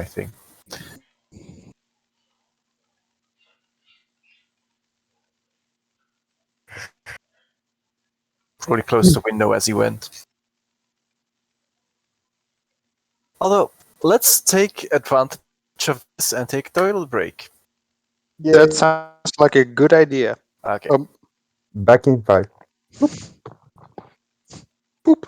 I think. Probably closed the window as he went. Although, let's take advantage of this and take a toilet break. Yeah. That sounds like a good idea. Okay. Back in 5. Poop.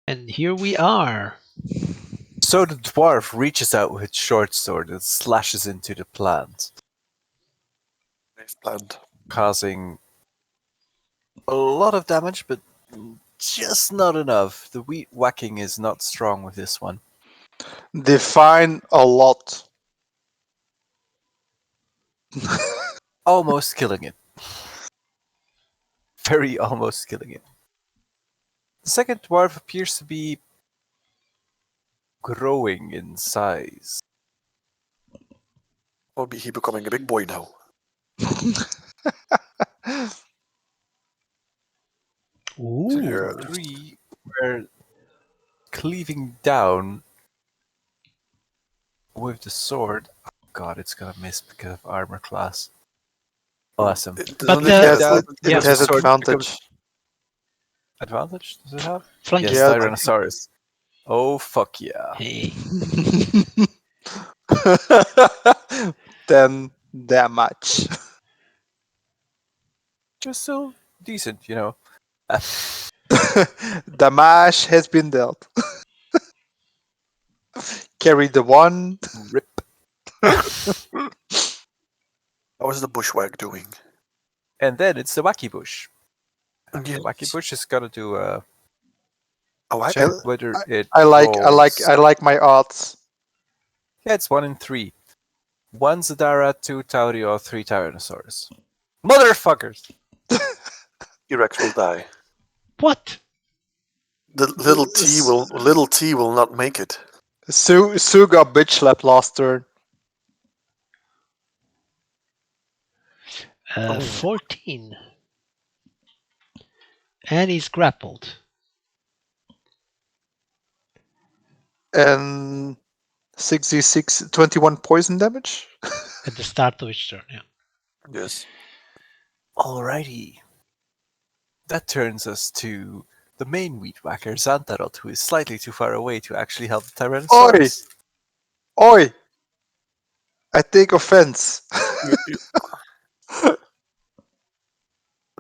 And here we are. So the dwarf reaches out with his short sword and slashes into the plant, Nice plant. causing a lot of damage, but just not enough. The wheat whacking is not strong with this one. Define a lot. Almost killing it. Very almost killing it. The second dwarf appears to be growing in size. Will be he becoming a big boy now? Ooh. Yeah. Three were cleaving down with the sword. Oh god, it's gonna miss because of armor class. Awesome. Doesn't But it the- have, down, it yeah. has the sword advantage. Advantage? Does it have? Flank. Yes, Yeah. Tyrannosaurus. Oh fuck yeah. Hey. 10 damage. Just still decent, you know. Damage has been dealt. Carry the one. Rip. How is the bushwhack doing? And then it's the wacky bush. Yes. The wacky bush is gonna do a Oh, check whether it I rolls. like my odds. Yeah, it's 1 in 3. 1 Zadara, 2 Taurio, 3 Tyrannosaurus. Motherfuckers! T-Rex will die. What? The little T will not make it. Sue got bitch slapped last turn. 14. And he's grappled. And 66, 21 poison damage. At the start of each turn, yeah. Yes. Alrighty. That turns us to the main wheat whacker, Xantarot, who is slightly too far away to actually help the Tyrannosaurus. Oi! I take offense.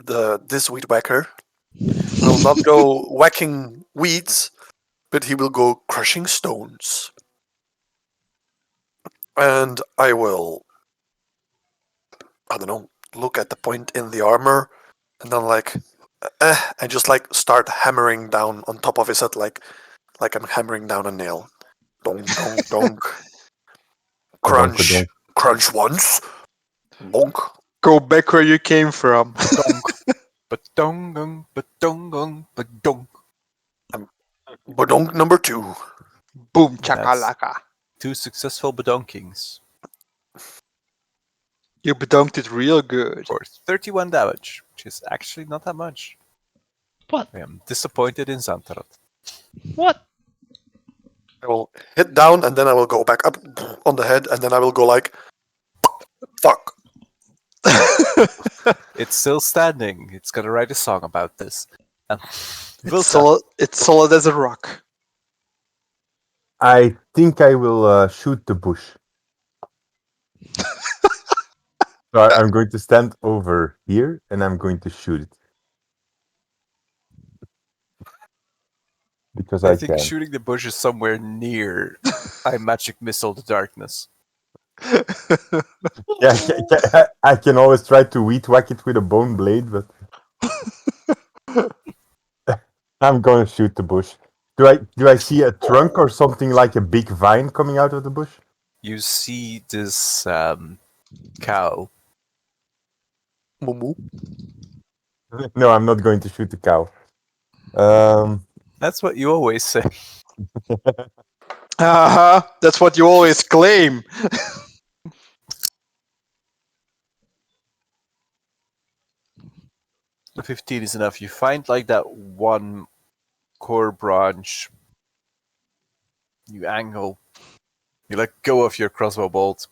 This weed whacker will not go whacking weeds, but he will go crushing stones. And I will, I don't know, look at the point in the armor, and then and just start hammering down on top of his head, like I'm hammering down a nail. Donk, donk, donk. Crunch, crunch once. Bonk. Go back where you came from. Donk. Ba-dong-dong, ba-dong-dong, ba-dong. Badonk number 2. Boom That's- chakalaka. 2 successful badonkings You bedonked it real good. for 31 damage, which is actually not that much. What? I am disappointed in Xantarot. What? I will hit down, and then I will go back up on the head, and then I will go like, fuck. It's still standing. It's gonna write a song about this. It's solid as a rock. I think I will shoot the bush. So I'm going to stand over here and I'm going to shoot it. Because I I think can. shooting the bush is somewhere near I magic missile the darkness. Yeah, I can always try to weed whack it with a bone blade, but I'm going to shoot the bush. Do I see a trunk or something like a big vine coming out of the bush? You see this cow. Mumu. No, I'm not going to shoot the cow. That's what you always say. That's what you always claim. The 15 is enough. You find like that one core branch. You angle. You let go of your crossbow bolt.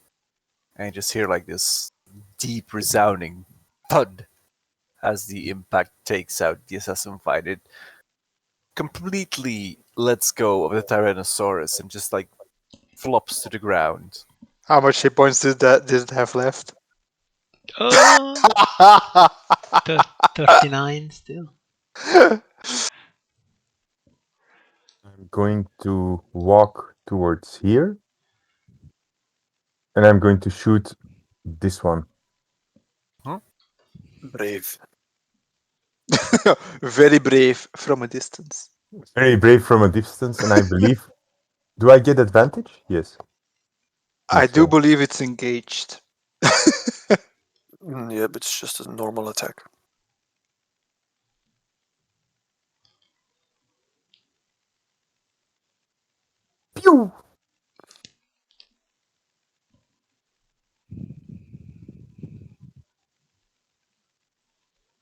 And you just hear like this deep resounding thud as the impact takes out the assassin fight. It completely lets go of the Tyrannosaurus and just like flops to the ground. How much hit points did it have left? 39 still. going to walk towards here. And I'm going to shoot this one. Brave. Very brave from a distance. Very brave from a distance, and I believe. Do I get advantage? Yes. I Think do so. believe it's engaged. Yeah, but it's just a normal attack. Pew!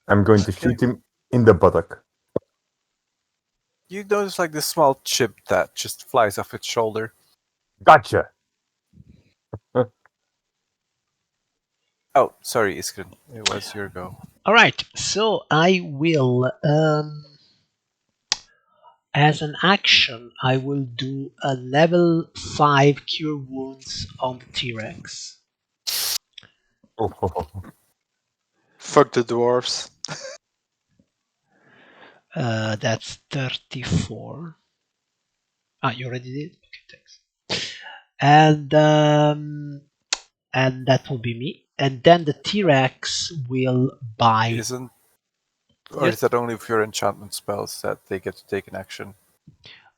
I'm going to shoot him in the buttock. You notice like this small chip that just flies off its shoulder. Gotcha! Oh, sorry, Iskren. It was your go. All right, so I will, as an action, I will do a level 5 cure wounds on the T-Rex. Oh. Fuck the dwarves. That's 34. Ah, you already did? Okay, thanks. And that will be me. And then the T-Rex will bite. Isn't... Or Yes. is that only for your enchantment spells that they get to take an action?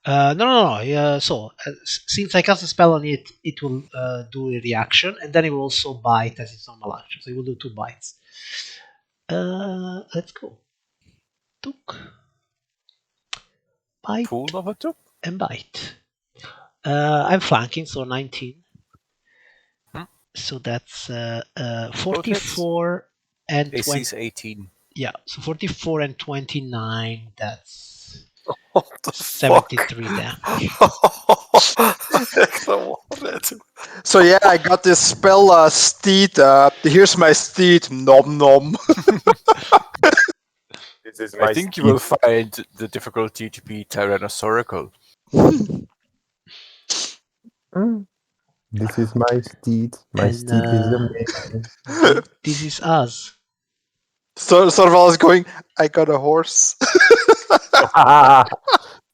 No. So, since I cast a spell on it, it will do a reaction, and then it will also bite as its normal action. So it will do 2 bites. Let's go. Took. Bite Pool of a took? and bite. I'm flanking, so 19. So that's 44 and 20. AC's 18. Yeah, so 44 and 29. That's What the 73 damage. fuck? So yeah, I got this spell steed. Here's my steed. Nom nom. This is I think you will find the difficulty to be tyrannosaurical. This is my steed. My And, steed is amazing. This is us. So Sorval is going. I got a horse.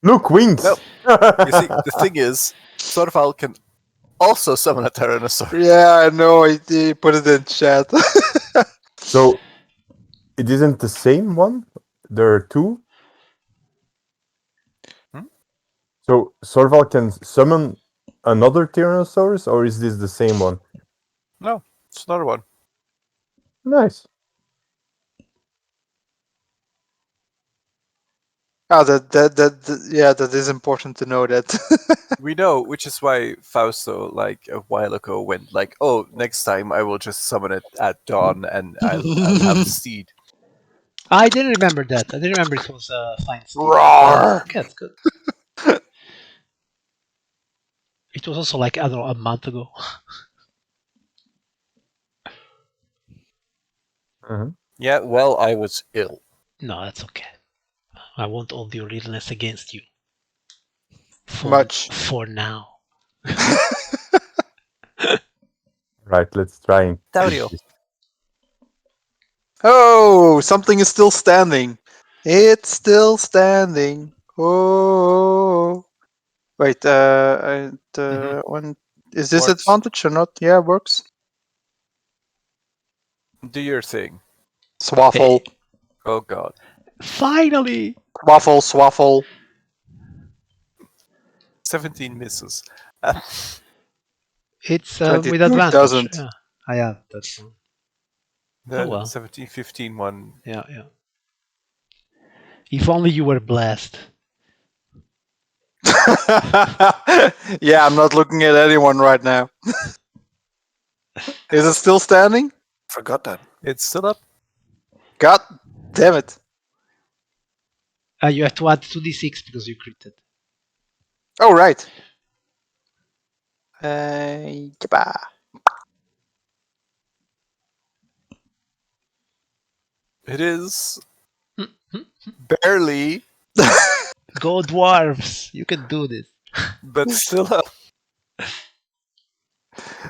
Look, wings! No. You see, the thing is, Sorval can also summon a tyrannosaurus. Yeah, I know. He put it in chat. So, it isn't the same one? There are two? So, Sorval can summon another Tyrannosaurus, or is this the same one? No, it's another one. Nice. Ah, that is important to know that. We know, which is why Fausto, like a while ago, went like, "Oh, next time I will just summon it at dawn, and I'll have a steed." I didn't remember that. I didn't remember it was a fine steed. Roar! Okay, that's good. It was also like, I don't know, a month ago. Yeah, well, I was ill. No, that's okay. I won't hold your illness against you. Much. For now. Right, let's try and... Daurio. Oh, something is still standing. It's still standing. Oh. Wait, one is this Works. advantage or not? Yeah, works. Do your thing. Swaffle, Oh god. Finally! waffle, swaffle. 17 misses. It's 22 with advantage. doesn't. Yeah, I have that one. The Oh, well. 17-15 one. Yeah. If only you were blessed. Yeah, I'm not looking at anyone right now. Is it still standing? Forgot that. It's still up. God damn it. You have to add 2d6 because you critted. Oh, right. Yabba. It is barely, Go dwarves! You can do this. but still up.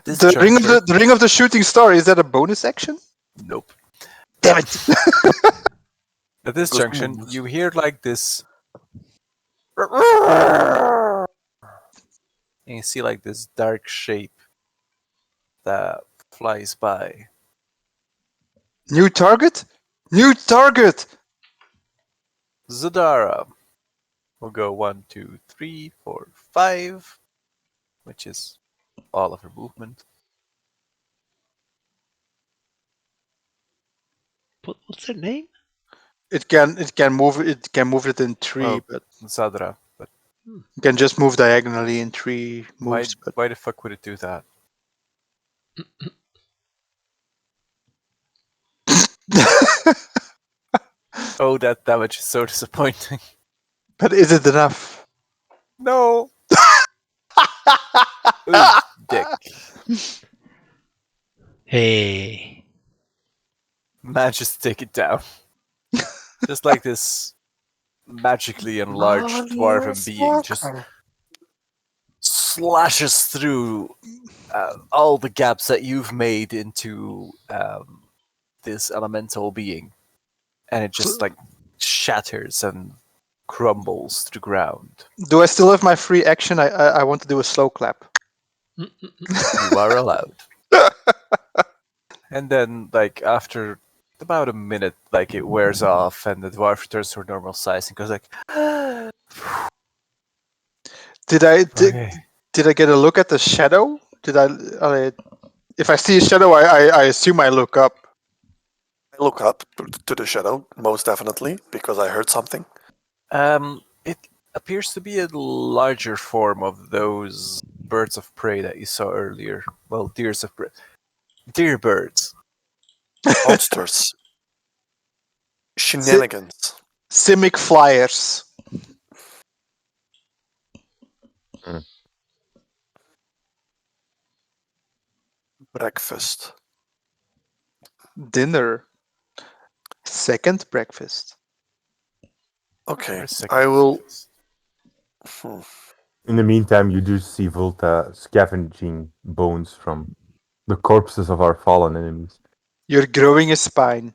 This The juncture- ring of the shooting star, is that a bonus action? Nope. Damn it. At this Those junction, moves. you hear like this And you see like this dark shape that flies by. New target? New target! Zadara. We'll go 1, 2, 3, 4, 5, which is all of her movement. What's her name? It can move it in 3, Oh. but Zadra. But you can just move diagonally in 3 moves. why the fuck would it do that? Oh, that damage is so disappointing. But is it enough? No! Ooh, dick. Hey. Manages to take it down. Just like this magically enlarged dwarven being just slashes through all the gaps that you've made into this elemental being. And it just like shatters and crumbles to the ground. Do I still have my free action? I want to do a slow clap. You are allowed. And then, like, after about a minute, like, it wears off and the dwarf returns to her normal size and goes like, Did I okay. get a look at the shadow? If I see a shadow, I assume I look up. I look up to the shadow, most definitely, because I heard something. It appears to be a larger form of those birds of prey that you saw earlier. Well, deer birds. Monsters. Shenanigans. Simic flyers. Breakfast. Dinner. Second breakfast. Okay, Or a second I will. breakfast. In the meantime, you do see Volta scavenging bones from the corpses of our fallen enemies. You're growing a spine.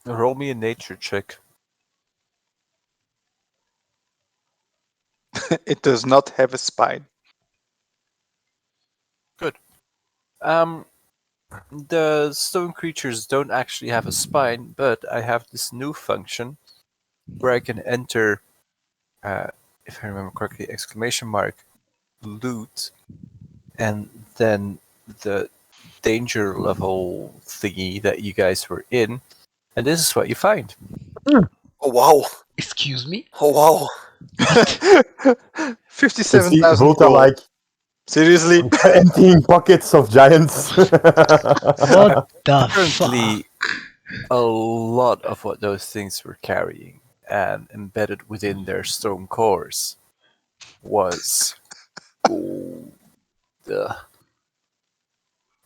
Roll me a nature check. It does not have a spine. The stone creatures don't actually have a spine, but I have this new function where I can enter, if I remember correctly, exclamation mark, loot, and then the danger level thingy that you guys were in, and this is what you find. Oh wow! Excuse me? Oh wow! You see 57,000 Volta gold. like Seriously? emptying pockets of giants. What the Currently, fuck? a lot of what those things were carrying and embedded within their stone cores was gold.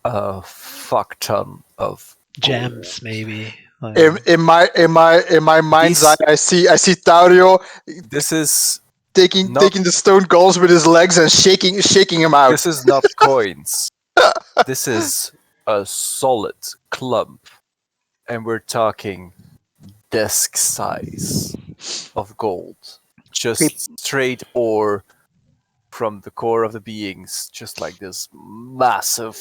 A fuck ton of Gems, maybe. In my mind's eye, I see Taurio This is taking not- the stone golds with his legs and shaking him out. this is not coins. This is a solid clump, and we're talking desk size of gold. Just straight ore from the core of the beings, just like this massive.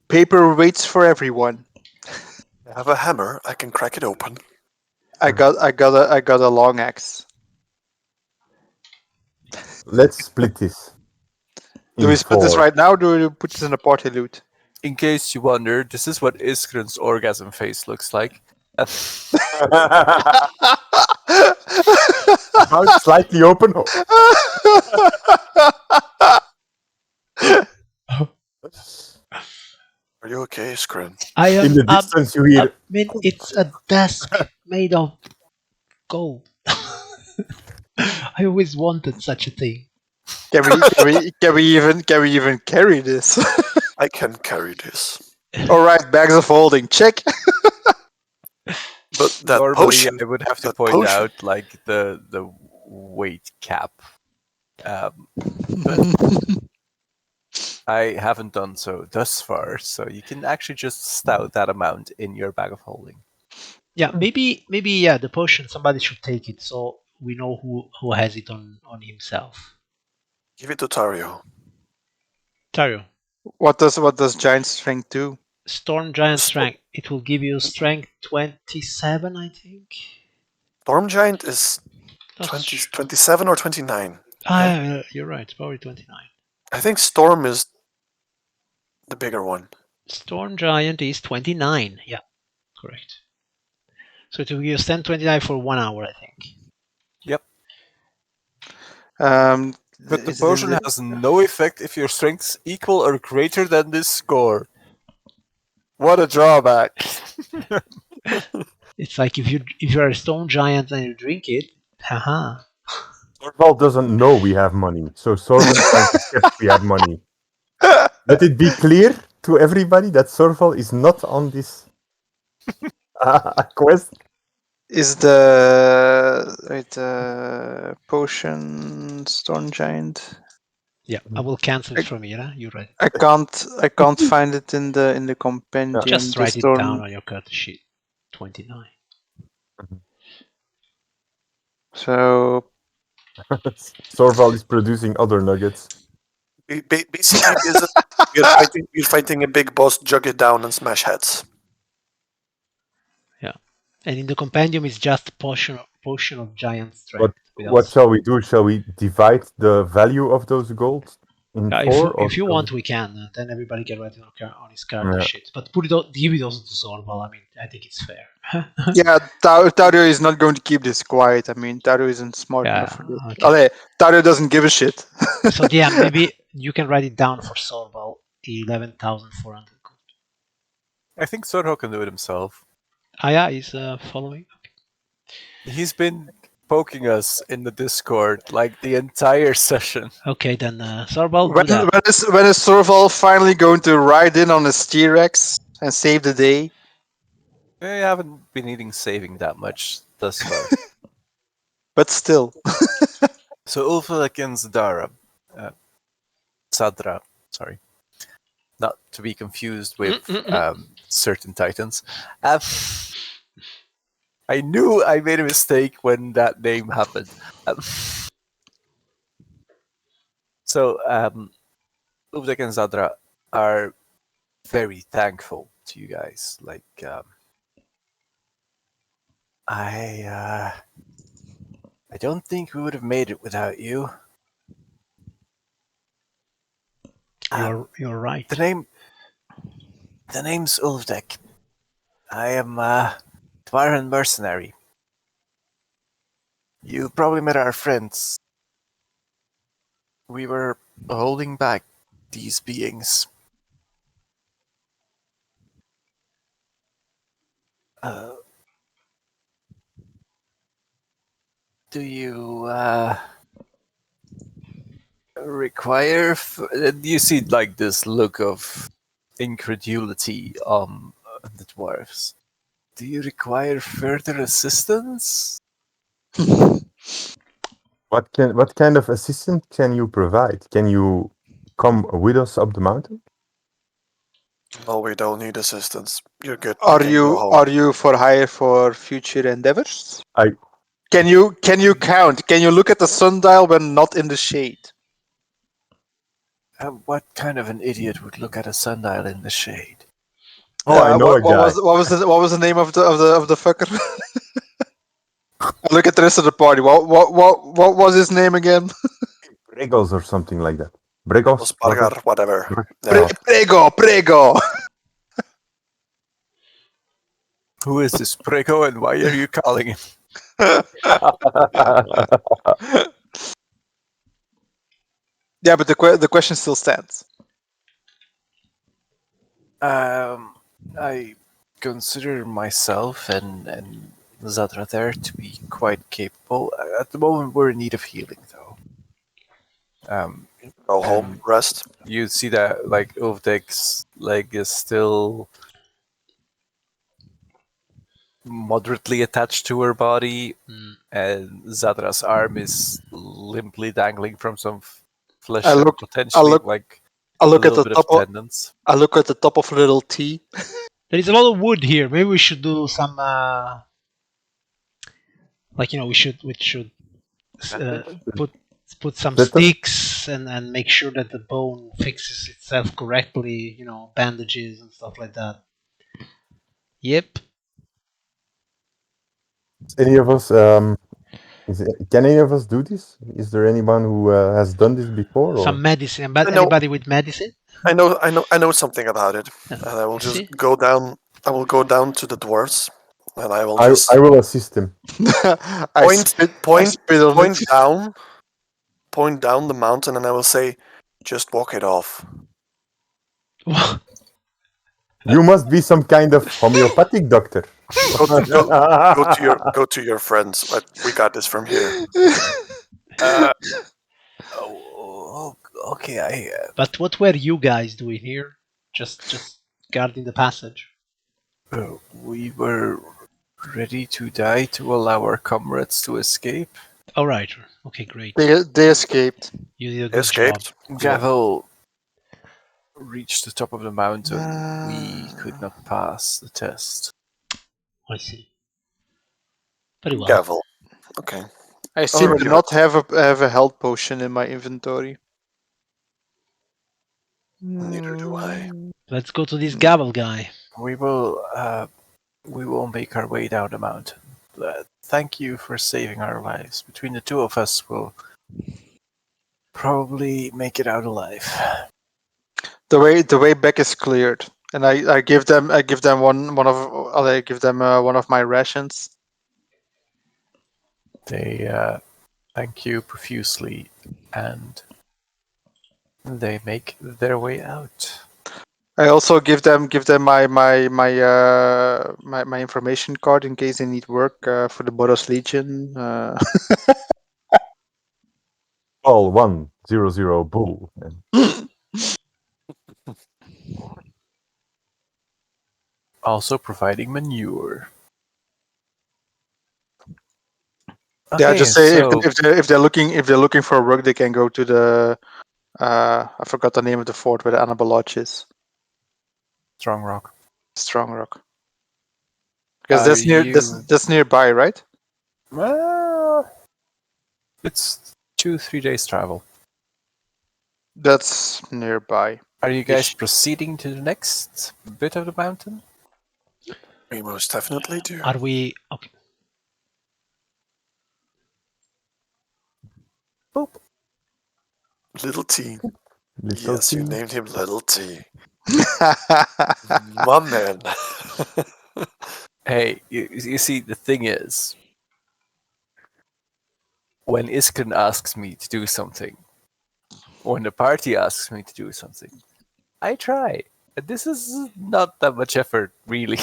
Paper waits for everyone. I have a hammer. I can crack it open. I got a long axe. Let's split this. Do in we split this 4. right now? Or do we put this in a party loot? In case you wonder, this is what Iskren's orgasm face looks like. Mouth slightly open. Are you okay, Scrin? I am. In the distance, you hear. I mean, it's a desk made of gold. I always wanted such a thing. Can we even carry this? I can carry this. All right, bags of holding. Check. But that Normally, potion. I would have to that point potion. out like the weight cap, but I haven't done so thus far. So you can actually just stout that amount in your bag of holding. Yeah, maybe. Yeah, the potion. Somebody should take it. So we know who has it on himself. Give it to Tario. Tario, What does giant strength do? Storm Giant Sto- Strength. It will give you strength 27, I think. Storm Giant is That's 27 or 29. you're right. Probably 29. I think Storm is the bigger one. Storm Giant is 29. Yeah, correct. So it will give you stand 29 for 1 hour, I think. Yep. Um, But the is it in potion the- has no effect if your strength's equal or greater than this score. What a drawback. It's like if you're a Stone Giant and you drink it, haha. Sorval doesn't know we have money, so Sorval is trying to guess we have money. Let it be clear to everybody that Sorval is not on this quest. Is the potion Storm Giant? Yeah, I will cancel it from here. You're right. I can't find it in the compendium. Just the write it Storm... down on your character sheet. 29. So Sorval is producing other nuggets. Basically, you're fighting a big boss, jug it down, and smash heads. And in the compendium, it's just potion of giant strength. What shall we do? Shall we divide the value of those gold in four? If you want, we can. Then everybody can write it on his character sheet. But give it also to Sorval. I mean, I think it's fair. yeah, Tario is not going to keep this quiet. I mean, Tario isn't smart enough for this. Okay. Tario doesn't give a shit. So yeah, maybe you can write it down for Sorval. 11,400 gold. I think Sorho can do it himself. Yeah, he's following. He's been poking us in the Discord like the entire session. Okay, then Sorval, When is Sorval finally going to ride in on his T-Rex and save the day? I haven't been needing saving that much thus far. But still. So Ulfa against Zadra. Sadra, sorry. Not to be confused with certain titans. I knew I made a mistake when that name happened. So Ulfa and Zadra are very thankful to you guys. Like, I don't think we would have made it without you. You're right. The name's Ulvdek. I am Tvaran mercenary. You probably met our friends. We were holding back these beings. Do you require? You see, like this look of incredulity on the dwarves. Do you require further assistance? What kind of assistance can you provide? Can you come with us up the mountain? No, we don't need assistance. You're good. Are can go home. you for hire for future endeavors? I- Can you count? Can you look at the sundial when not in the shade? What kind of an idiot would look at a sundial in the shade? Oh, I know a guy. What was the name of the fucker? Look at the rest of the party. What was his name again? Bregos or something like that. Bregos? Ospargar, whatever. Yeah. Prego. Who is this Prego and why are you calling him? Yeah, but the question still stands. I consider myself and Zadra there to be quite capable. At the moment, we're in need of healing, though. Go home, rest. You see that, like, Ovdek's leg is still moderately attached to her body, and Zadra's arm is limply dangling from some flesh and potentially I look at the bit top of tendons. I look at the top of little T. There is a lot of wood here. Maybe we should do some, we should put some Split them? sticks and make sure that the bone fixes itself correctly. Bandages and stuff like that. Yep. Any of us? Can any of us do this? Is there anyone who has done this before? Or? Some medicine. But I know. anybody with medicine? I know something about it, Yeah. and I will just See? go down. I will go down to the dwarves, and I will I just will assist him. I spit on point it. down, point down the mountain, and I will say, "Just walk it off." You must be some kind of homeopathic doctor. Go to your friends. We got this from here. Okay. But what were you guys doing here? Just guarding the passage. We were ready to die to allow our comrades to escape. All right. Okay, great. They escaped. You did a good Escaped. job. Gavel reached the top of the mountain. We could not pass the test. I see. Very well. Gavel. Okay. I seem Already to not have a health potion in my inventory. Neither do I. Let's go to this Gavel guy. We will make our way down the mountain. Thank you for saving our lives. Between the two of us, we'll probably make it out alive. The way back is cleared, and I give them one of my rations. They thank you profusely, and they make their way out. I also give them my information card in case they need work for the Boros Legion. Call 100 bull. Also providing manure. Yeah, just say so if they're looking for work, they can go to the I forgot the name of the fort where the Annabelle Lodge is. Strong Rock. Strong Rock. Because Are that's nearby, right? Well, it's 2-3 days travel. That's nearby. Are you guys proceeding to the next bit of the mountain? We most definitely do. Are we okay? Boop. Little T. Little Yes, you T. named him Little T. My man. Hey, you see, the thing is, when Iskren asks me to do something, when the party asks me to do something, I try. And this is not that much effort, really.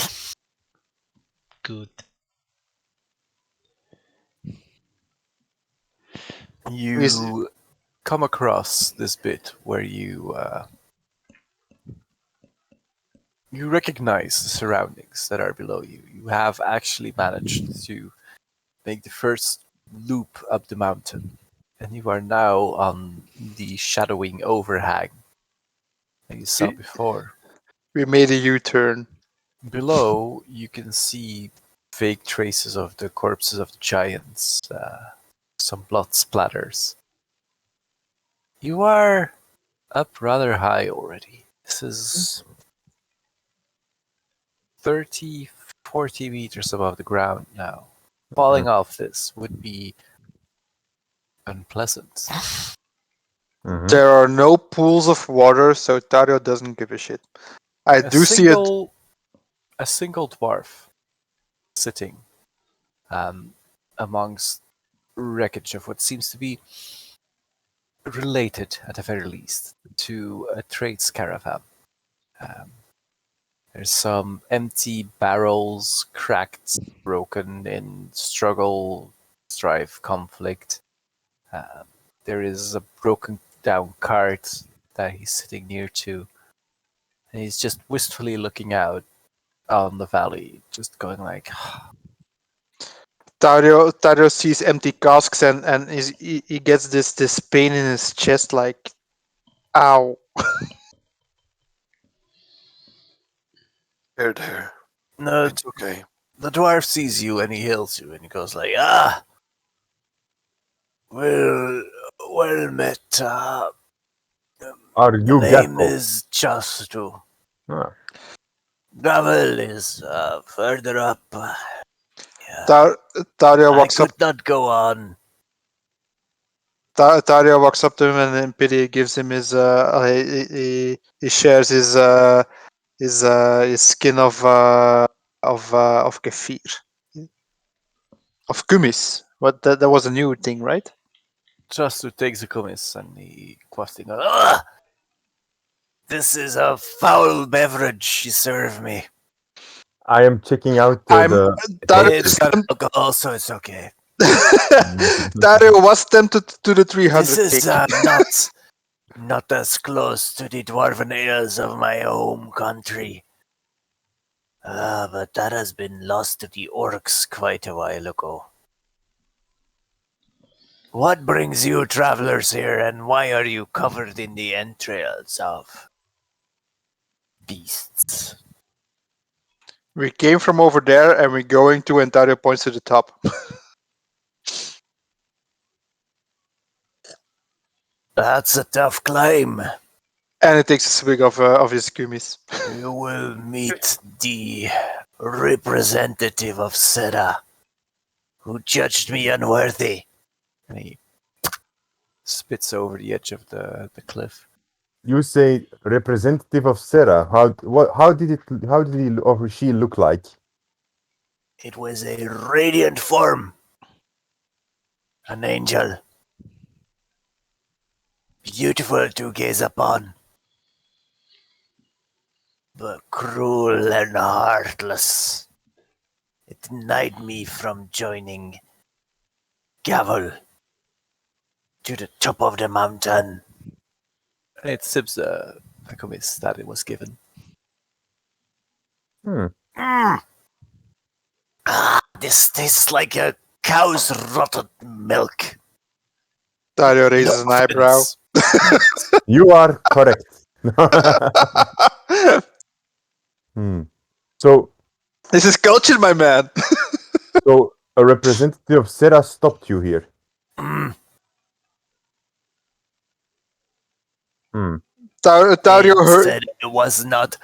Good. You come across this bit where you recognize the surroundings that are below you. You have actually managed to make the first loop up the mountain, and you are now on the shadowing overhang that you saw before. We made a U-turn. Below, you can see vague traces of the corpses of the giants, some blood splatters. You are up rather high already. This is 30, 40 meters above the ground now. Falling off this would be unpleasant. Mhm. There are no pools of water, so Tario doesn't give a shit. I do see it. A single dwarf sitting amongst wreckage of what seems to be related, at the very least, to a trade's caravan. There's some empty barrels, cracked, broken in struggle, strife, conflict. There is a broken down cart that he's sitting near to. And he's just wistfully looking out on the valley, just going like, Tario sees empty casks and he gets this pain in his chest, like, ow. There. no, It's okay. the dwarf sees you and he hails you and he goes like, ah! Well met. Are you Name Gecko? is Chastu. Ah, Gravel is further up. Dario I walks up. could not go on. Dario walks up to him and in pity gives him his. He shares his skin of kefir, of kumis. What that was a new thing, right? Chastu takes the kumis and he questing. "Ugh! This is a foul beverage you serve me. I am checking out I'm Dario It's is got alcohol, so it's okay. Dario was tempted to the 300 This is kick. not as close to the dwarven ales of my home country. But that has been lost to the orcs quite a while ago. What brings you travelers here, and why are you covered in the entrails of beasts? We came from over there and we're going to, and Dario points to the top. That's a tough climb. And it takes a swig of his kumis. You will meet the representative of Sera, who judged me unworthy. And he spits over the edge of the cliff. You say representative of Sarah. How did he or she look like? It was a radiant form. An angel. Beautiful to gaze upon. But cruel and heartless. It denied me from joining Gavel to the top of the mountain. It sips the kumis that it was given. This tastes like a cow's rotted milk. Dario raises an eyebrow. You are correct. So This is culture, my man. so a representative of Sarah stopped you here. Dario It heard. said it was not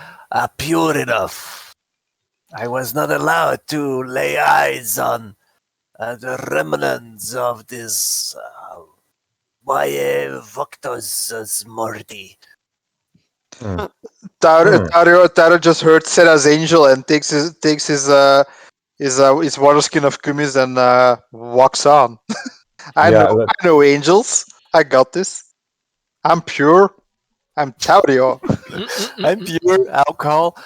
pure enough. I was not allowed to lay eyes on the remnants of this Voctos Morty. Dario just heard Sera's angel and takes his water skin of kumis and walks on. I know angels. I got this. I'm pure. I'm Taurio. I'm pure alcohol.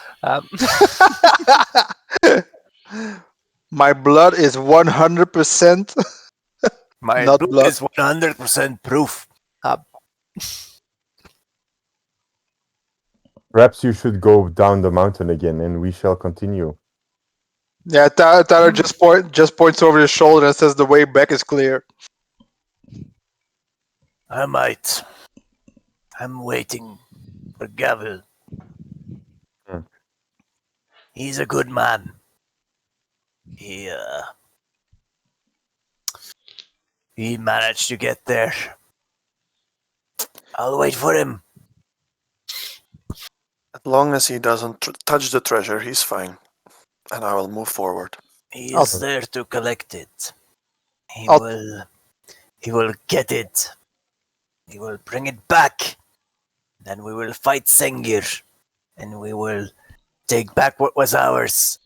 My blood is 100%. My Not blood blood. is 100% proof. Perhaps you should go down the mountain again, and we shall continue. Yeah, Tyler just points over his shoulder and says the way back is clear. I might. I'm waiting for Gavel. He's a good man. He managed to get there. I'll wait for him. As long as he doesn't touch the treasure, he's fine. And I will move forward. He is there to collect it. He will get it. He will bring it back. Then we will fight Sengir. And we will take back what was ours.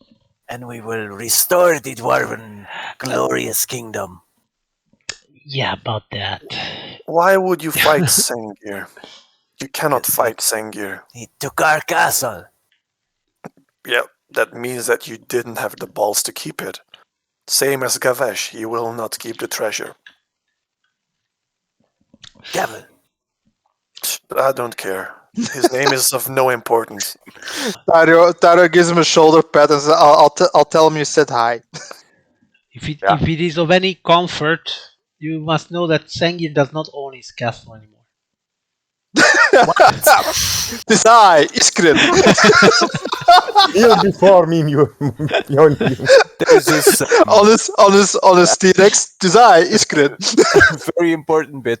And we will restore the Dwarven glorious kingdom. Yeah, about that. Why would you fight Sengir? You cannot fight Sengir. He took our castle. Yeah, that means that you didn't have the balls to keep it. Same as Gavesh, he will not keep the treasure. Gavel. I don't care. His name is of no importance. Dario gives him a shoulder pat and says, I'll tell him you said hi. If it is of any comfort, you must know that Sengir does not own his castle anymore. This eye, Iskrin. Kneel before me, Mjolnir. There's this on his T-Rex. This eye, Iskrin. very important bit.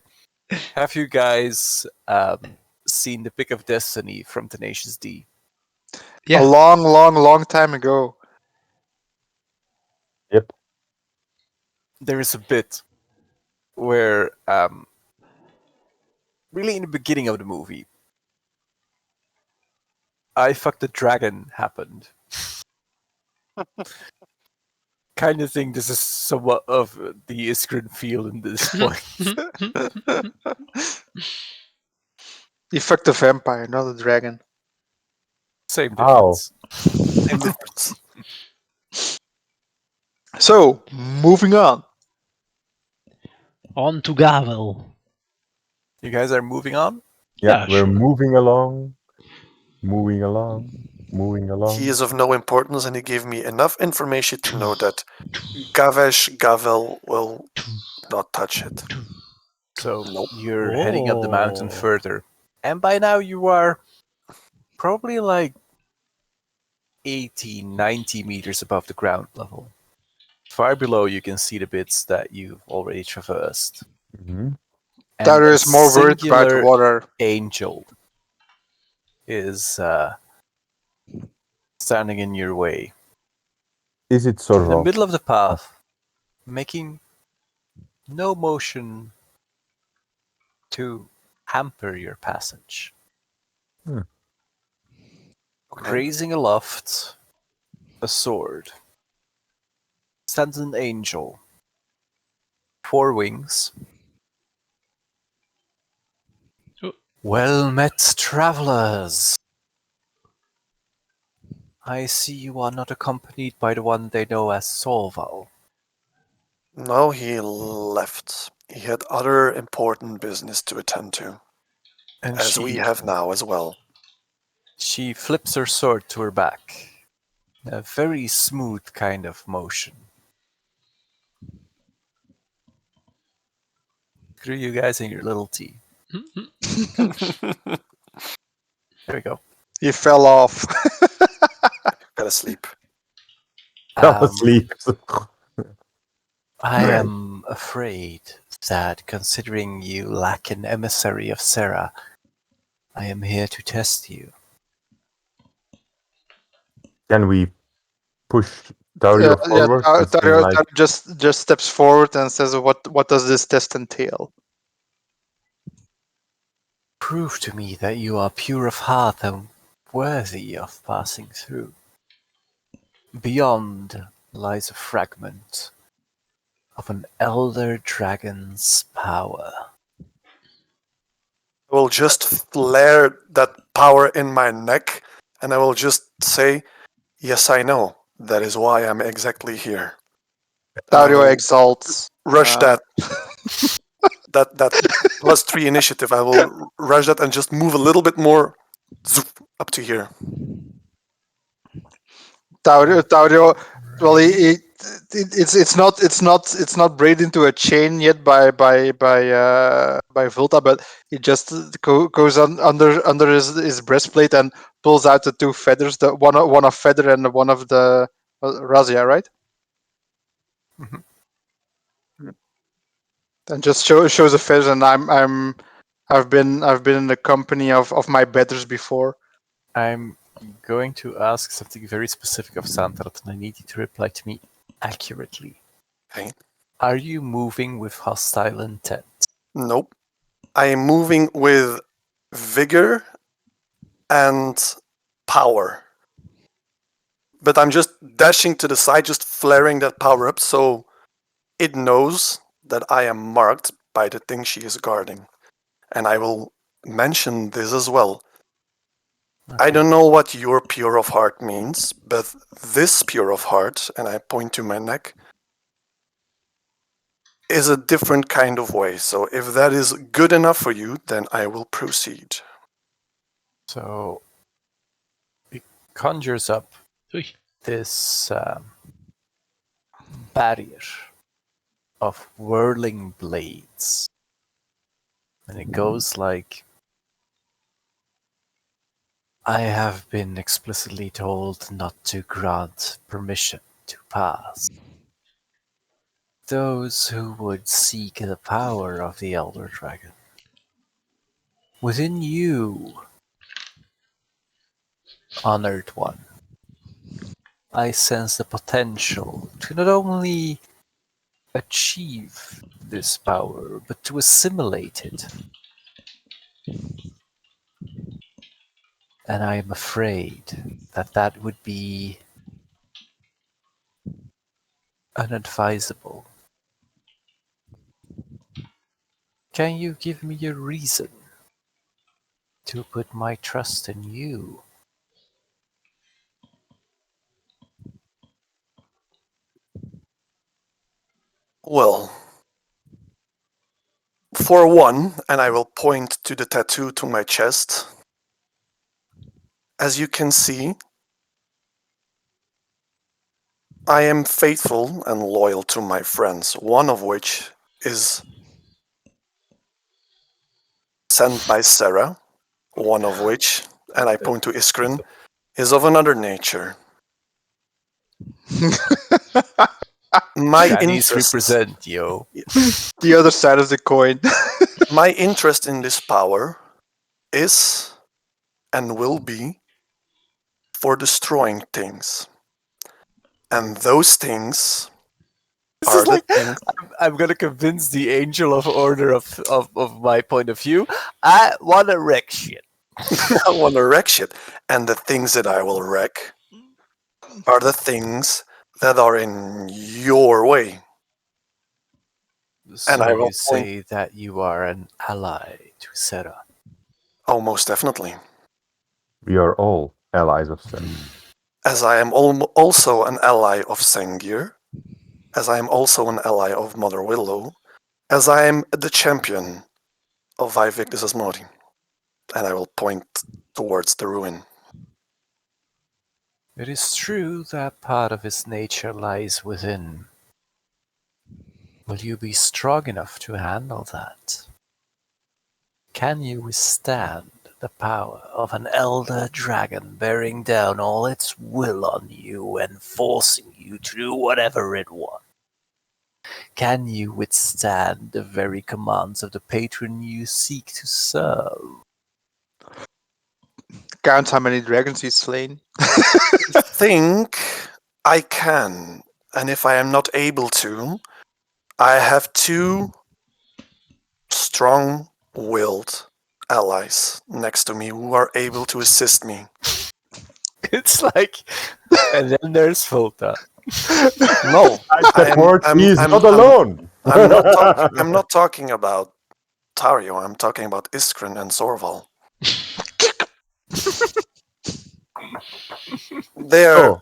Have you guys seen the Pick of Destiny from Tenacious D? Yeah. A long time ago. Yep. There is a bit where, really in the beginning of the movie, I fucked a dragon happened. Kind of think this is somewhat of the Iskrin feel in this point. He fucked a vampire, not a dragon. Same Ow. difference. Same difference. So, moving on. On to Gavel. You guys are moving on? Yeah, Yeah, we're sure. moving along. Moving along. Moving along. He is of no importance, and he gave me enough information to know that Gavel will not touch it. So Nope. you're heading up the mountain Oh. further. And by now you are probably like 80, 90 meters above the ground level. Far below you can see the bits that you've already traversed. Mhm. And Tyler a is more worried about singular water. angel is standing in your way. Is it In the Sorval? middle of the path, making no motion to hamper your passage. Hmm. Okay. Raising aloft a sword stands an angel. 4 wings. Oh. Well met, travelers. I see you are not accompanied by the one they know as Solval. No, he left. He had other important business to attend to, And as we have now as well. she flips her sword to her back. A very smooth kind of motion. Screw you guys and your little tea. There we go. He fell off. Gotta sleep. Fell asleep. I am afraid that considering you lack an emissary of Sarah, I am here to test you. Can we push Dario forward? and say, Dario like, just steps forward and says, "What does this test entail?" Prove to me that you are pure of heart and worthy of passing through. Beyond lies a fragment of an elder dragon's power. I will just flare that power in my neck, and I will just say, "Yes, I know. That is why I'm exactly here." And I Dario will exalts. rush that +3 initiative. I will rush that and just move a little bit more up to here. Dario. Well, it's not braided into a chain yet by Volta, but he just goes under his breastplate and pulls out the 2 feathers, the one of feather and one of the razzia, right? Mhm. And just shows the feathers, and I've been in the company of my betters before. I'm going to ask something very specific of Santarat, and I need you to reply to me accurately. Okay. Are you moving with hostile intent? Nope. I am moving with vigor and power. But I'm just dashing to the side, just flaring that power up so it knows that I am marked by the thing she is guarding. And I will mention this as well. I Okay. don't know what your pure of heart means, but this pure of heart, and I point to my neck, is a different kind of way. So if that is good enough for you, then I will proceed. So it conjures up Ui. this barrier of whirling blades. And it goes like I have been explicitly told not to grant permission to pass. Those who would seek the power of the Elder Dragon. Within you, Honored One, I sense the potential to not only achieve this power, but to assimilate it. And I am afraid that that would be unadvisable. Can you give me a reason to put my trust in you? Well, for one, and I will point to the tattoo to my chest, as you can see, I am faithful and loyal to my friends, one of which is sent by Sarah, one of which, and I point to Iskrin, is of another nature. My Chinese interest, represent, yo. The other side of the coin. my interest in this power is and will be for destroying things. And those things This are is the like things. I'm gonna convince the angel of order of my point of view. I wanna wreck shit. I want to wreck shit. And the things that I will wreck are the things that are in your way. So I you will point. say that you are an ally to Sera. Oh, most definitely. We are all allies of Sarah. As I am also an ally of Sengir, as I am also an ally of Mother Willow, as I am the champion of Vivictus Asmodi. And I will point towards the ruin. It is true that part of his nature lies within. Will you be strong enough to handle that? Can you withstand the power of an elder dragon bearing down all its will on you and forcing you to do whatever it wants? Can you withstand the very commands of the patron you seek to serve? Count how many dragons he's slain. I think I can. And if I am not able to, I have two strong willed allies next to me who are able to assist me. It's like, and then there's Volta. No, I support. He is not I'm- alone. I'm not talking about Tario. I'm talking about Iskrin and Sorval. Their So,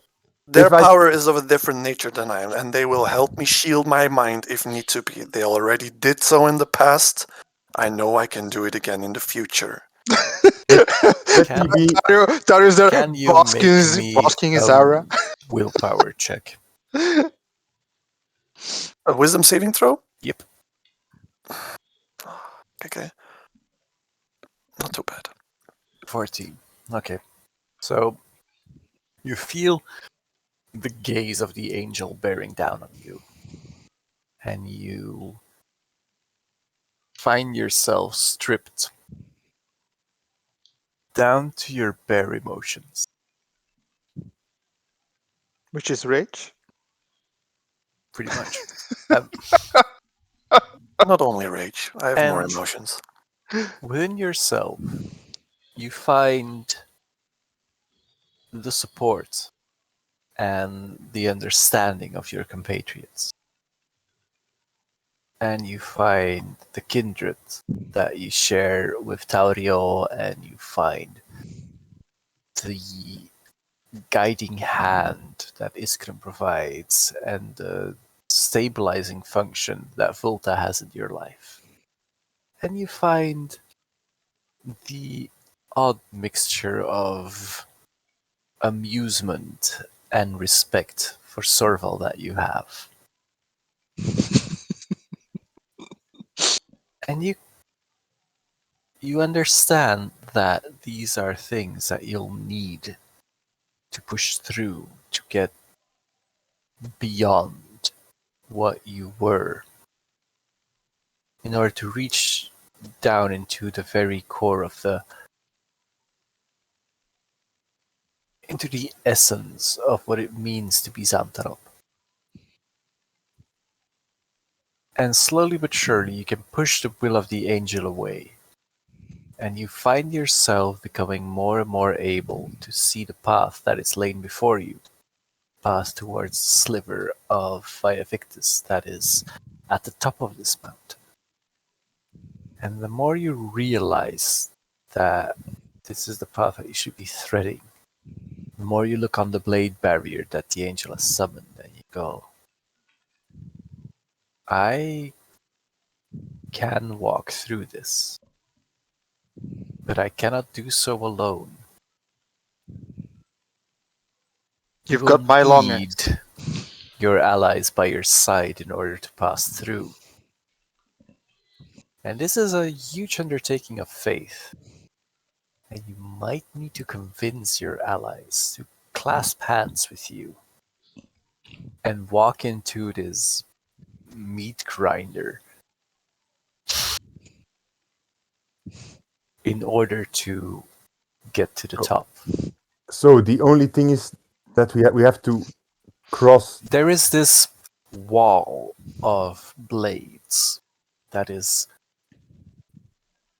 if I power is of a different nature than I am, and they will help me shield my mind if need to be. They already did so in the past. I know I can do it again in the future. let me Can, be, Dario's there can you basking, make me basking his aura. willpower check? A wisdom saving throw? Yep. Okay. Not too bad. 14. Okay. So you feel the gaze of the angel bearing down on you, and you find yourself stripped down to your bare emotions. Which is rage. Pretty much. Not only rage, I have more And emotions. within yourself, you find the support and the understanding of your compatriots. And you find the kindred that you share with Taurio, and you find the guiding hand that Iskram provides, and the stabilizing function that Volta has in your life. And you find the odd mixture of amusement and respect for Sorval that you have. And you you understand that these are things that you'll need to push through to get beyond what you were in order to reach down into the very core of into the essence of what it means to be Xantarop. And slowly but surely you can push the will of the angel away, and you find yourself becoming more and more able to see the path that is laid before you, path towards the sliver of Via Victus that is at the top of this mountain. And the more you realize that this is the path that you should be threading, the more you look on the blade barrier that the angel has summoned, and you go, I can walk through this, but I cannot do so alone. You've You got my will long axe. need your allies by your side in order to pass through. And this is a huge undertaking of faith. And you might need to convince your allies to clasp hands with you and walk into this meat grinder in order to get to the top. So the only thing is that we have to cross. There is this wall of blades that is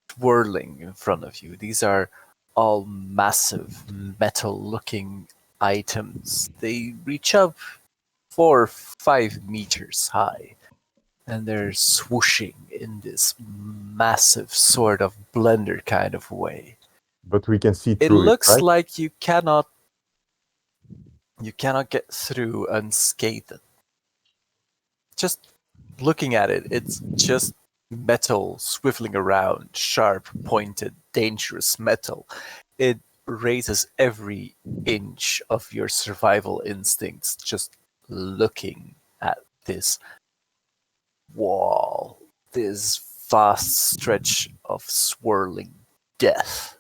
swirling in front of you. These are all massive metal-looking items. They reach up 4 or 5 meters high, and they're swooshing in this massive sort of blender kind of way. But we can see It through looks right? like you cannot get through unscathed. Just looking at it, it's just metal swiveling around, sharp, pointed, dangerous metal. It raises every inch of your survival instincts just looking at this wall, this vast stretch of swirling death.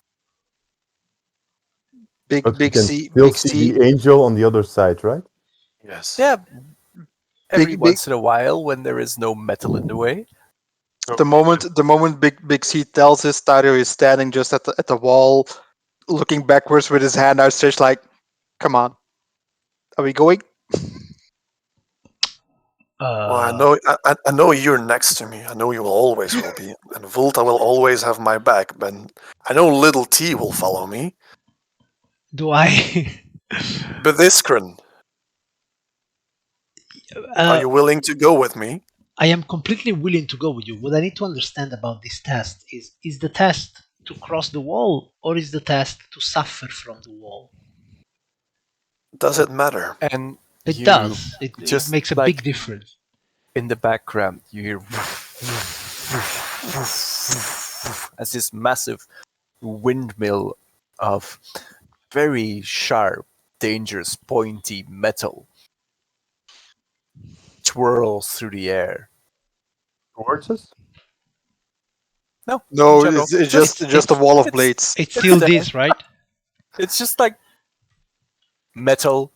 Big But we big can C still big see C the angel on the other side, right? Yes. Yeah, every big once in a while when there is no metal in the way. the moment big C tells us, Dario is standing just at the wall, looking backwards with his hand outstretched, like, "Come on, are we going?" Well, I know you're next to me. I know you will always will be, and Volta will always have my back. But I know Little T will follow me. Do I? But Iskren, are you willing to go with me? I am completely willing to go with you. What I need to understand about this test is the test to cross the wall, or is the test to suffer from the wall? Does it matter? And It you does. It just makes a like big difference. in the background you hear as this massive windmill of very sharp, dangerous, pointy metal twirls through the air. Towards us? No, No, in general, it's just a wall of blades. It's still there. this, right? It's just like metal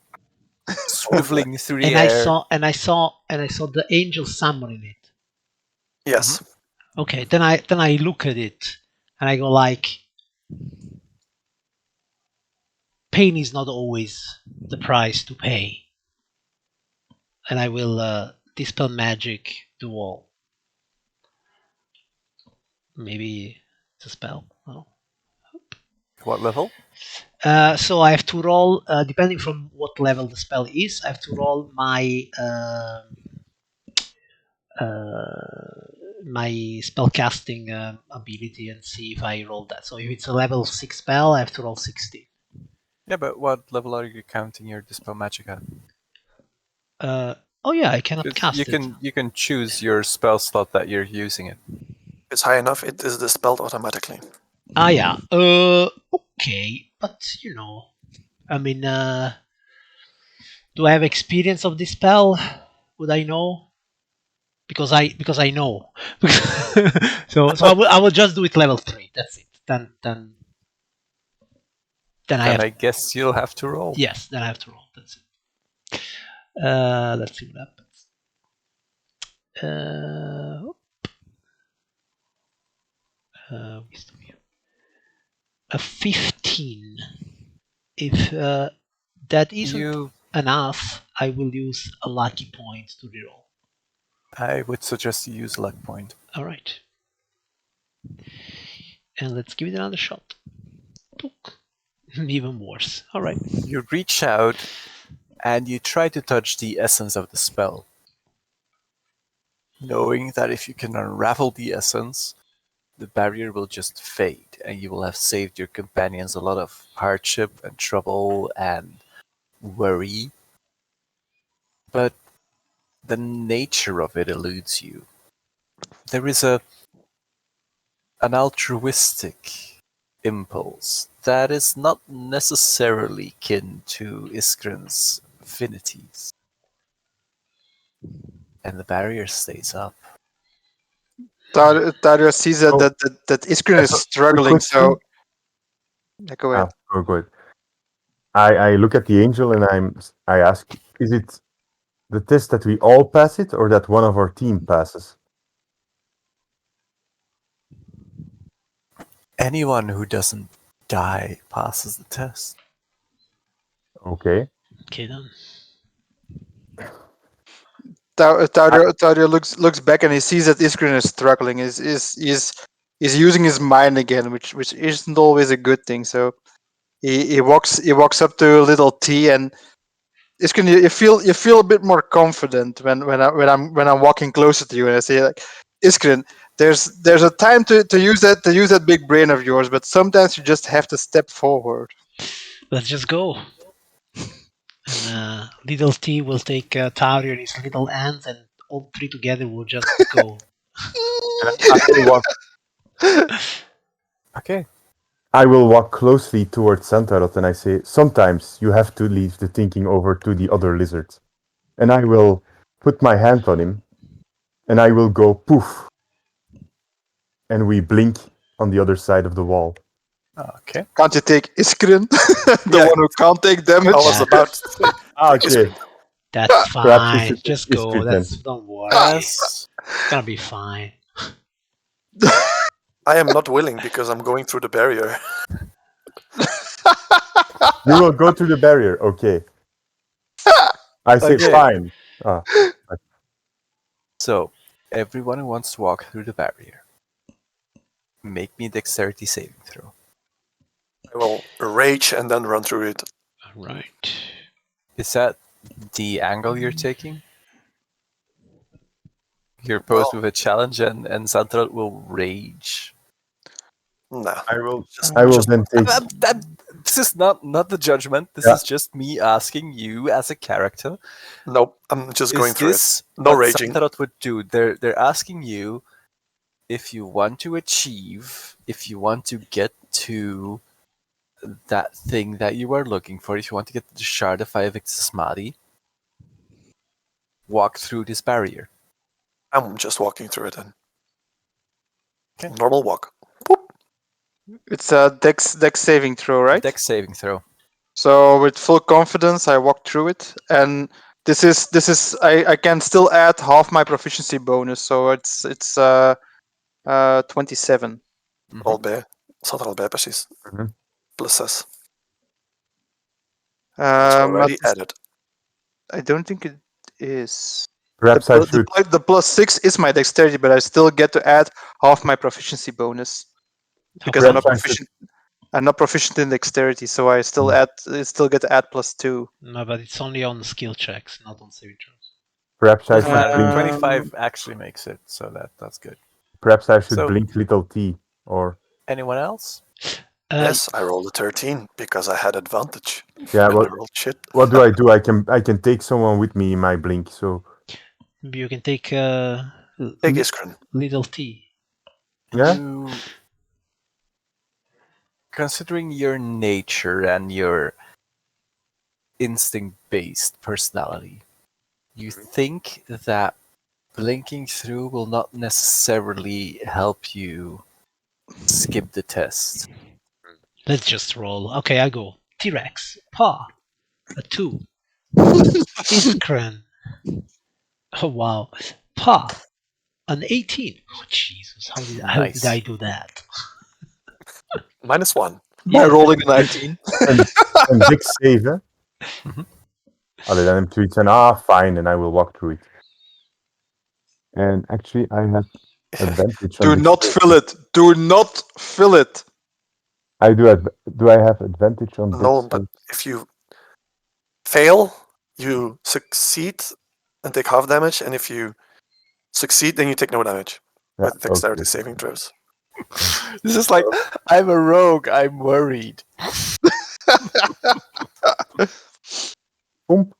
swiveling through the And air. I saw the angel summoning it. Yes. Okay, then I look at it and I go like, pain is not always the price to pay. And I will dispel magic the wall. Maybe it's a spell. No. What level? So I have to roll, depending from what level the spell is. I have to roll my my spellcasting ability and see if I roll that. So if it's a level 6 spell, I have to roll 60. Yeah, but what level are you counting your dispel magic at? Oh yeah, I cannot cast you can choose your spell slot that you're using it. If it's high enough, it is dispelled automatically. Ah yeah. Okay, but I mean, do I have experience of this spell? Would I know? because I know. so I will just do it level 3. That's it. Then I Then have I guess you'll have to roll. yes. Then I have to roll. That's it. Let's see what happens. Wisdom here. A 15. If that isn't You, enough, I will use a lucky point to reroll. I would suggest you use a luck point. All right. And let's give it another shot. Even worse. All right. You reach out and you try to touch the essence of the spell, knowing that if you can unravel the essence, the barrier will just fade and you will have saved your companions a lot of hardship and trouble and worry. But the nature of it eludes you. There is an altruistic impulse that is not necessarily kin to Iskrin's affinities. And the barrier stays up. Dario sees that Oh. that Iskrin is So, struggling, so go ahead. Go ahead. I look at the angel and I ask, is it the test that we all pass it or that one of our team passes? Anyone who doesn't die passes the test. Okay. Okay then. Dario looks back and he sees that Iskrin is struggling. Is using his mind again, which isn't always a good thing. So he walks up to little T and Iskrin, you feel a bit more confident when I'm walking closer to you and I say like, Iskrin, there's a time to use that big brain of yours, but sometimes you just have to step forward. Let's just go. And little T will take Tauri and his little ants, and all three together will just go. I will walk. Okay. I will walk closely towards Santarot and I say, sometimes you have to leave the thinking over to the other lizards. And I will put my hand on him and I will go poof. And we blink on the other side of the wall. Okay. Can't you take Iskrin, the Yeah. one who can't take damage? I was about to say. Okay. That's Perhaps we fine. should Just take go. Iskrin That's don't worry. As It's gonna be fine. I am not willing because I'm going through the barrier. You will go through the barrier. Okay. I say, Okay. fine. So, everyone who wants to walk through the barrier, make me a dexterity saving throw. I will rage and then run through it. Right. Is that the angle you're taking? You're posed with a challenge and Santarot will rage. Nah. I will Just- then take. This is not the judgment. This Yeah. is just me asking you as a character. Nope. I'm just going Is through it. this No what raging. Santarot would do? They're asking you if you want to achieve, if you want to get to that thing that you are looking for, if you want to get the Shard of Ivix's Madi, walk through this barrier. I'm just walking through it then. Okay. Normal walk. It's a dex saving throw, right? Dex saving throw. So with full confidence, I walk through it, and this is I can still add half my proficiency bonus, so it's 27. Al bij. Staat er al bij precies. Mhm. Plus 6. It's already But added. I don't think it is. Perhaps I should. The plus 6 is my dexterity, but I still get to add half my proficiency bonus because I'm not Perhaps I should. proficient. I'm not proficient in dexterity, so I still get to add plus 2. No, but it's only on skill checks, not on saving throws. Perhaps I should blink. 25 actually makes it, so that's good. Perhaps I should So- blink little T or. Anyone else? Yes, I rolled a 13 because I had advantage. Yeah. When What I rolled shit. What do? I can take someone with me in my blink. So You can take Take Iskrin. little T. yeah. You, considering your nature and your instinct-based personality, you think that Blinking through will not necessarily help you skip the test. Let's just roll. Okay, I go. T-Rex. Paw. A 2. Iskren. Oh, wow. Paw. An 18. Oh, Jesus. How did Nice. I do that? -1. By Yes. rolling a 19. And big save, eh? Mhm. Allee, then I'm tweeting, fine, and I will walk through it. And actually, I have advantage on Do big not save. fill it. Do not fill it. I do. Do I have advantage on big No, save? but if you fail, you succeed and take half damage, and if you succeed, then you take no damage Yeah, with dexterity okay. saving throws. This is like, I'm a rogue, I'm worried. Boom.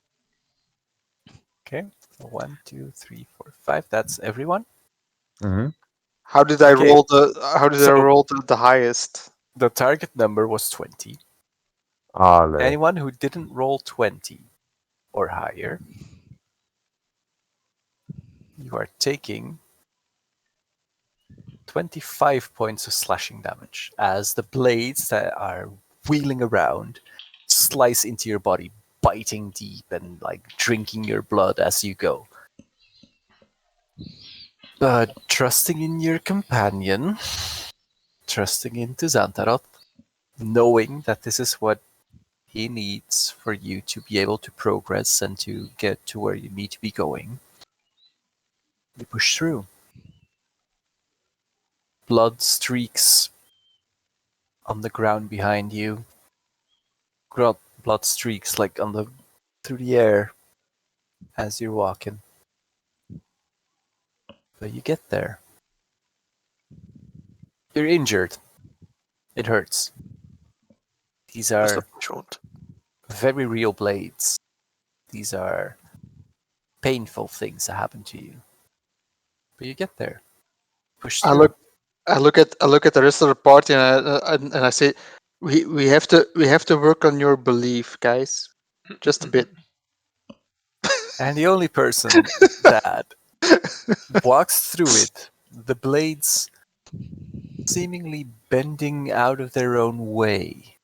Okay, 1, 2, 3, 4, 5. That's everyone. Mm-hmm. How did I Okay, roll the? How did I so- roll the highest? The target number was 20. Allee. Anyone who didn't roll 20 or higher, you are taking 25 points of slashing damage as the blades that are wheeling around slice into your body, biting deep and like drinking your blood as you go. But trusting in your companion, trusting into Xantaroth, knowing that this is what he needs for you to be able to progress and to get to where you need to be going, you push through. Blood streaks on the ground behind you. Blood streaks like through the air as you're walking. But you get there. You're injured. It hurts. These Just a are punch wound. very real blades. These are painful things that happen to you. But you get there. Push through. I look at the rest of the party and I say, we have to work on your belief, guys, just a bit. And the only person that walks through it, the blades seemingly bending out of their own way,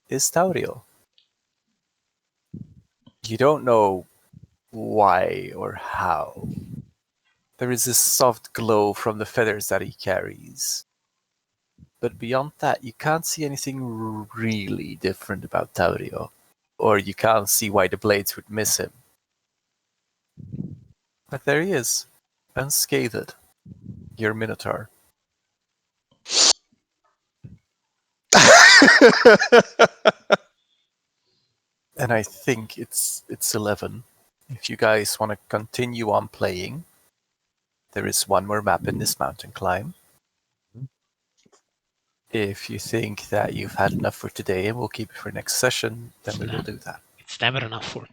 is Tauriel. You don't know why or how. There is this soft glow from the feathers that he carries. But beyond that, you can't see anything really different about Taurio. Or you can't see why the blades would miss him. But there he is, unscathed. Your Minotaur. And I think it's 11. If you guys want to continue on playing, there is one more map in this mountain climb. If you think that you've had enough for today and we'll keep it for next session, then we will do that. It's never enough for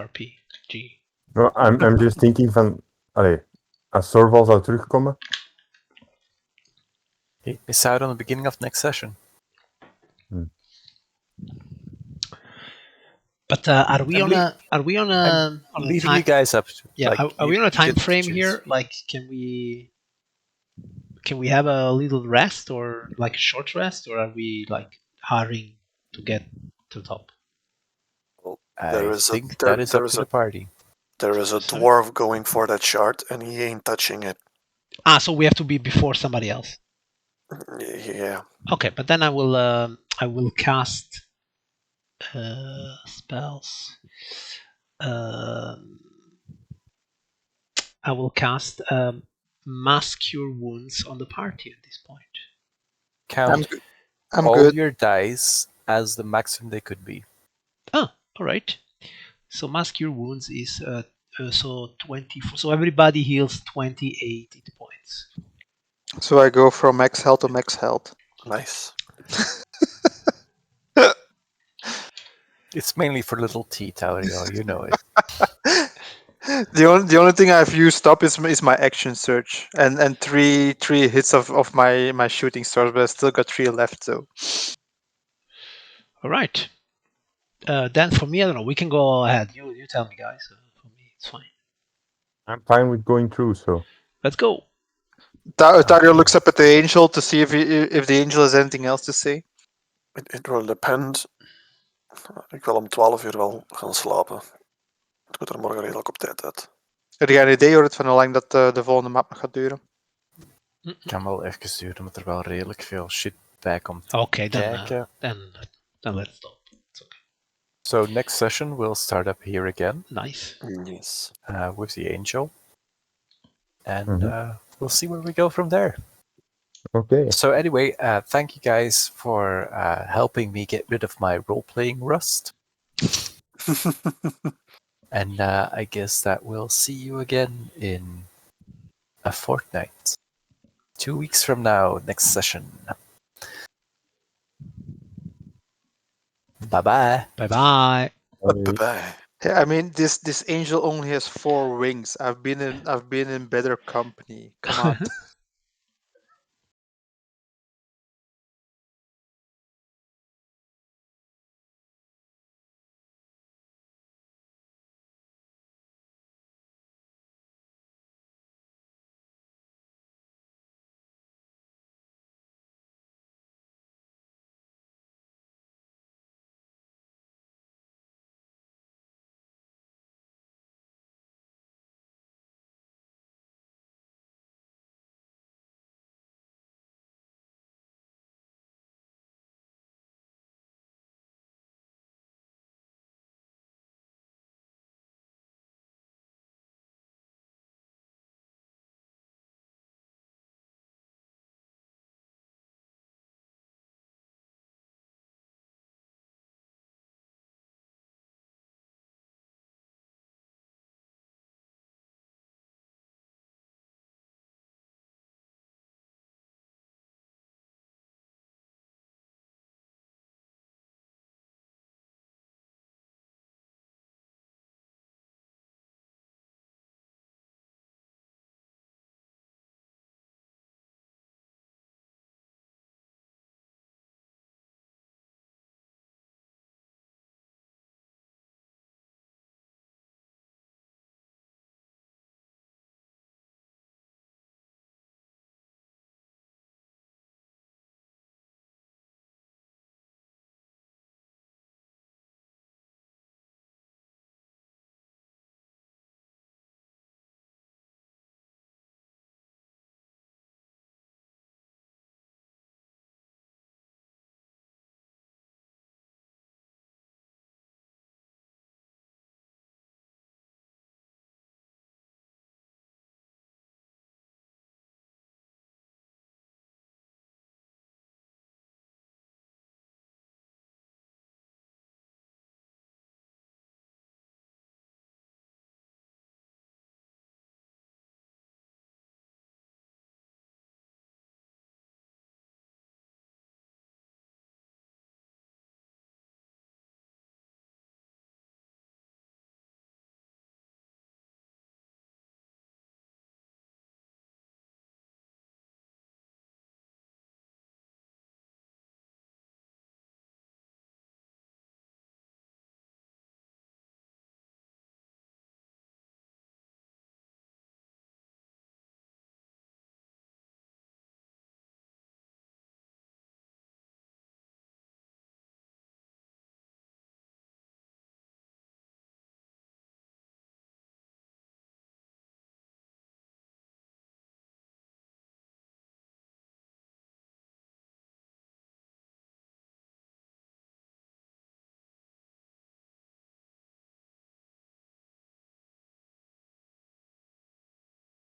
RPG. No, I'm just thinking van... Allee, als Sorval zou terugkomen... You miss out on the beginning of next session. But are we on a I'm leaving time? you guys up. Yeah, are we on a time get to frame choose. here? Like, can we have a little rest or like a short rest, or are we like hurrying to get to the top? I think that is up to the party. There is a Sorry? dwarf going for that shard, and he ain't touching it. So we have to be before somebody else. Yeah. Okay, but then I will cast spells. I will cast Mass Cure Wounds on the party at this point. Count I'm all good. your dice as the maximum they could be. All right. So Mass Cure Wounds is so 24. So everybody heals 28 hit points. So I go from max health to max health. Nice. It's mainly for little T, Taurio, you know it. The only thing I've used up is my action surge and three hits of my shooting stars, but I still got 3 left. So All right. Then for me, I don't know. We can go ahead. You tell me, guys. For me, it's fine. I'm fine with going through, so. Let's go. Dario looks up at the angel to see if the angel has anything else to say. It will depend. Ik wil om 12 uur wel gaan slapen. Ik moet er morgen redelijk op tijd uit. Heb jij een idee hoor, van hoe lang dat de volgende map nog gaat duren? Kan wel even duren, omdat er wel redelijk veel shit bij komt Okay, kijken. then let's stop. It's okay. So next session we'll start up here again Nice. Yes. with the angel. And Mhm. we'll see where we go from there. Okay. So anyway, thank you guys for helping me get rid of my role-playing rust. And I guess that we'll see you again in a fortnight. 2 weeks from now, next session. Bye-bye. Bye-bye. Bye-bye. Yeah, I mean, this angel only has 4 wings. I've been in better company. Come on.